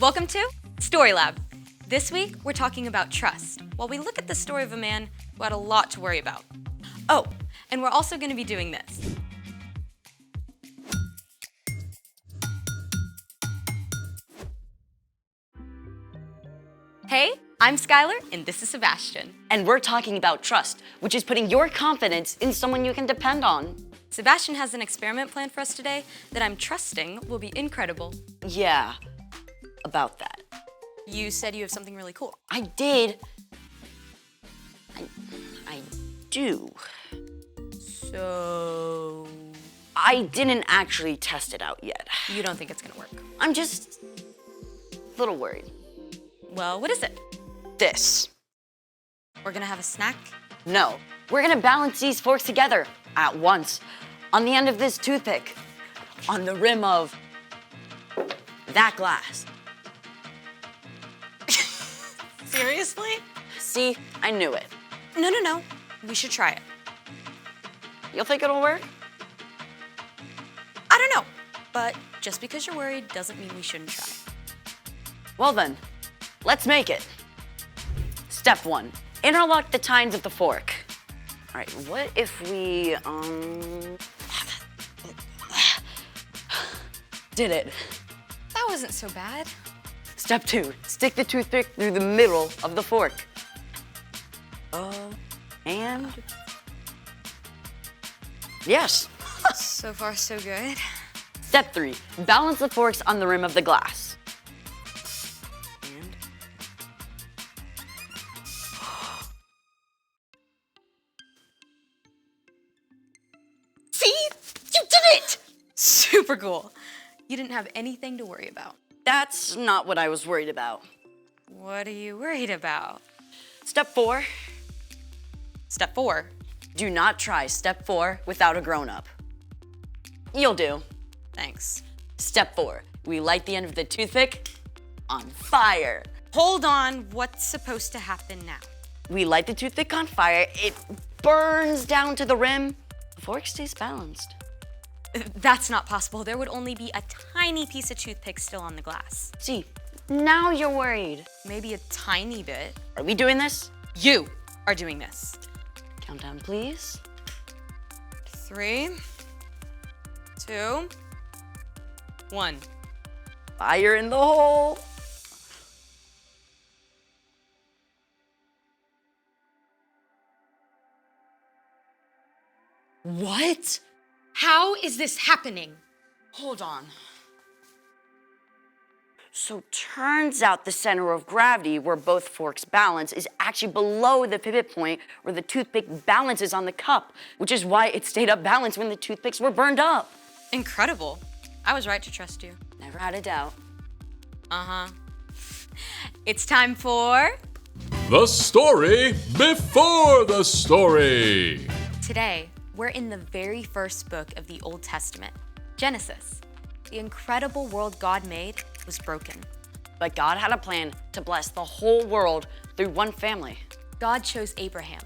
Welcome to Story Lab. This week, we're talking about trust, while we look at the story of a man who had a lot to worry about. Oh, and we're also going to be doing this. Hey, I'm Skylar, and this is Sebastian. And we're talking about trust, which is putting your confidence in someone you can depend on. Sebastian has an experiment planned for us today that I'm trusting will be incredible. Yeah, about that. You said you have something really cool. I did. I do. So... I didn't actually test it out yet. you don't think it's gonna work? I'm just a little worried. Well, what is it? This. We're gonna have a snack? No, we're gonna balance these forks together at once on the end of this toothpick, on the rim of that glass. Seriously? See, I knew it. No. We should try it. You'll think it'll work? I don't know, but just because you're worried doesn't mean we shouldn't try. Well then, let's make it. Step 1, interlock the tines of the fork. All right, what if we, did it. That wasn't so bad. Step 2, stick the toothpick through the middle of the fork. And yes. So far, so good. Step 3, balance the forks on the rim of the glass. And see? You did it! Super cool. You didn't have anything to worry about. That's not what I was worried about. What are you worried about? Step 4, Step 4. do not try step 4 without a grown-up. You'll do. Thanks. Step 4, we light the end of the toothpick on fire. Hold on, what's supposed to happen now? We light the toothpick on fire, it burns down to the rim. The fork stays balanced. That's not possible. There would only be a tiny piece of toothpick still on the glass. See, now you're worried. Maybe a tiny bit. Are we doing this? You are doing this. Countdown, please. 3, 2, 1. Fire in the hole. What? How is this happening? Hold on. So turns out the center of gravity where both forks balance is actually below the pivot point where the toothpick balances on the cup, which is why it stayed up balanced when the toothpicks were burned up. Incredible. I was right to trust you. Never had a doubt. Uh-huh. It's time for... The story before the story. Today, we're in the very first book of the Old Testament, Genesis. The incredible world God made was broken. But God had a plan to bless the whole world through one family, God chose Abraham,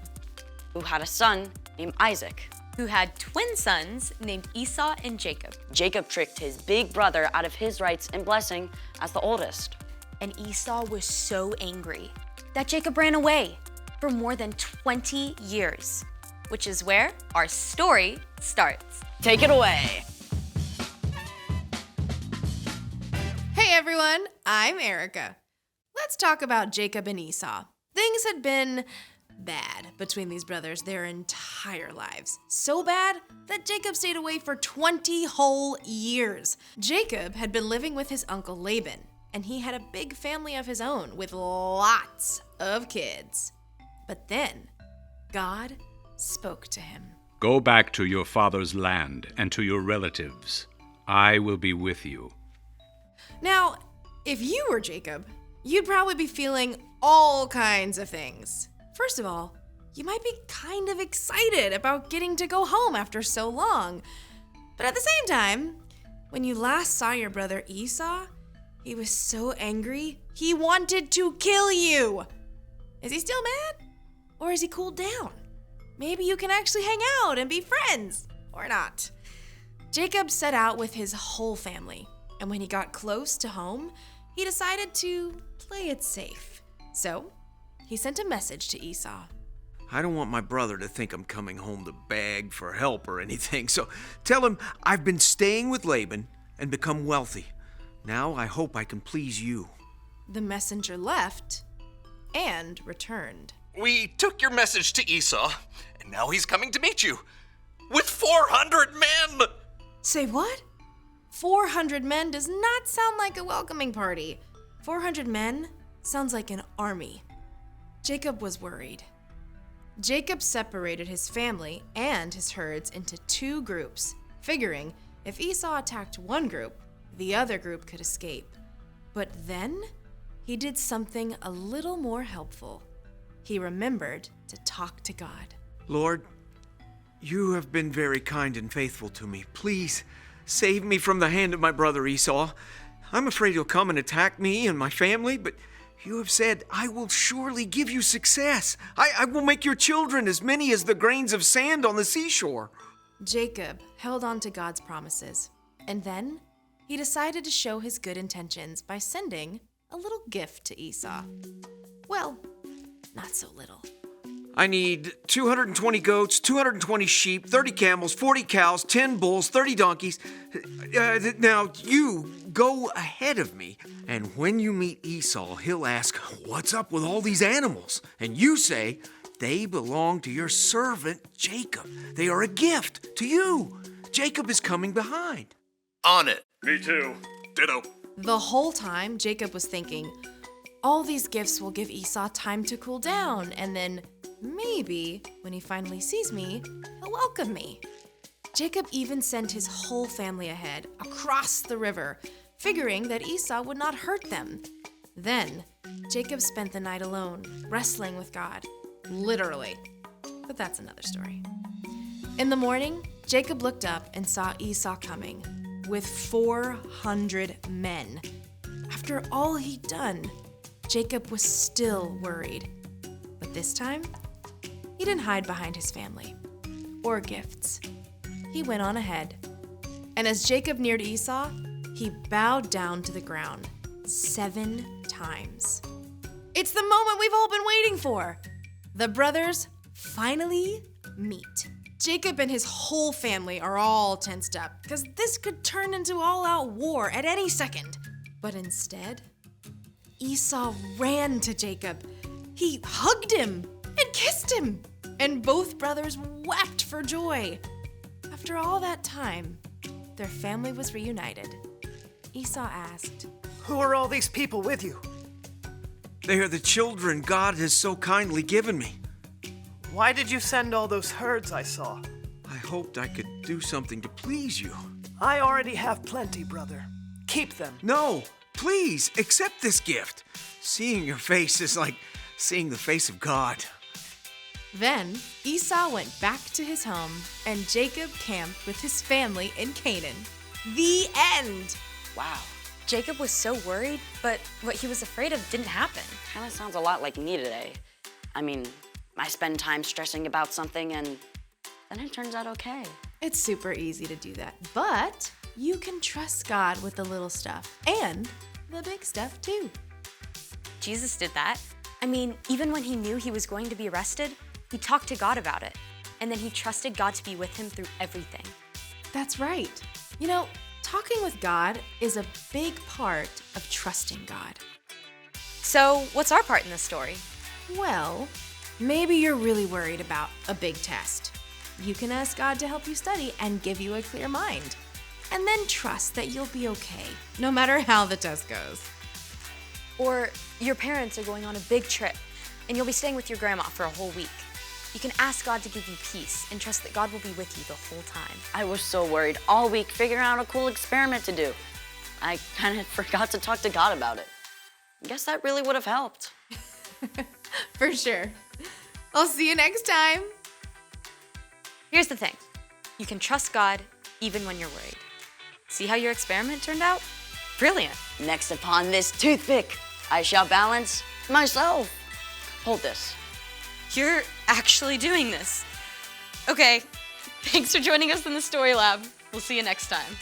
who had a son named Isaac. who had twin sons named Esau and Jacob. Jacob tricked his big brother out of his rights and blessing as the oldest. And Esau was so angry that Jacob ran away for more than 20 years, which is where our story starts. Take it away. Hey everyone, I'm Erica. Let's talk about Jacob and Esau. Things had been bad between these brothers their entire lives. So bad that Jacob stayed away for 20 whole years. Jacob had been living with his uncle Laban, and he had a big family of his own with lots of kids. But then, God spoke to him. Go back to your father's land and to your relatives. I will be with you. Now, if you were Jacob, you'd probably be feeling all kinds of things. First of all, you might be kind of excited about getting to go home after so long. But at the same time, when you last saw your brother Esau, he was so angry, he wanted to kill you. Is he still mad? Or has he cooled down? Maybe you can actually hang out and be friends, or not. Jacob set out with his whole family, and when he got close to home, he decided to play it safe. So, he sent a message to Esau. I don't want my brother to think I'm coming home to beg for help or anything, so tell him I've been staying with Laban and become wealthy. Now I hope I can please you. The messenger left and returned. We took your message to Esau, and now he's coming to meet you. With 400 men! Say what? 400 men does not sound like a welcoming party. 400 men sounds like an army. Jacob was worried. Jacob separated his family and his herds into 2 groups, figuring if Esau attacked one group, the other group could escape. But then he did something a little more helpful. He remembered to talk to God. Lord, you have been very kind and faithful to me. Please save me from the hand of my brother Esau. I'm afraid he'll come and attack me and my family, but you have said, I will surely give you success. I will make your children as many as the grains of sand on the seashore. Jacob held on to God's promises, and then he decided to show his good intentions by sending a little gift to Esau. Well, not so little. I need 220 goats, 220 sheep, 30 camels, 40 cows, 10 bulls, 30 donkeys. Now, you go ahead of me, and when you meet Esau, he'll ask, what's up with all these animals? And you say, they belong to your servant Jacob. They are a gift to you. Jacob is coming behind. On it. Me too. Ditto. The whole time, Jacob was thinking, all these gifts will give Esau time to cool down, and then maybe when he finally sees me, he'll welcome me. Jacob even sent his whole family ahead, across the river, figuring that Esau would not hurt them. Then, Jacob spent the night alone, wrestling with God. Literally. But that's another story. In the morning, Jacob looked up and saw Esau coming, with 400 men. After all he'd done, Jacob was still worried. But this time, he didn't hide behind his family or gifts. He went on ahead. And as Jacob neared Esau, he bowed down to the ground 7 times. It's the moment we've all been waiting for. The brothers finally meet. Jacob and his whole family are all tensed up because this could turn into all-out war at any second. But instead, Esau ran to Jacob. He hugged him and kissed him, and both brothers wept for joy. After all that time, their family was reunited. Esau asked, Who are all these people with you? They are the children God has so kindly given me. Why did you send all those herds I saw? I hoped I could do something to please you. I already have plenty, brother. Keep them. No, please, accept this gift. Seeing your face is like seeing the face of God. Then Esau went back to his home, and Jacob camped with his family in Canaan. The end! Wow. Jacob was so worried, but what he was afraid of didn't happen. Kind of sounds a lot like me today. I mean, I spend time stressing about something and then it turns out okay. It's super easy to do that, but you can trust God with the little stuff and the big stuff too. Jesus did that. I mean, even when he knew he was going to be arrested, he talked to God about it. And then he trusted God to be with him through everything. That's right. You know, talking with God is a big part of trusting God. So, what's our part in this story? Well, maybe you're really worried about a big test. You can ask God to help you study and give you a clear mind. And then trust that you'll be okay, no matter how the test goes. Or your parents are going on a big trip, and you'll be staying with your grandma for a whole week. You can ask God to give you peace and trust that God will be with you the whole time. I was so worried all week figuring out a cool experiment to do. I kind of forgot to talk to God about it. I guess that really would have helped. For sure. I'll see you next time. Here's the thing. You can trust God even when you're worried. See how your experiment turned out? Brilliant. Next upon this toothpick, I shall balance myself. Hold this. You're actually doing this. Okay, thanks for joining us in the Story Lab. We'll see you next time.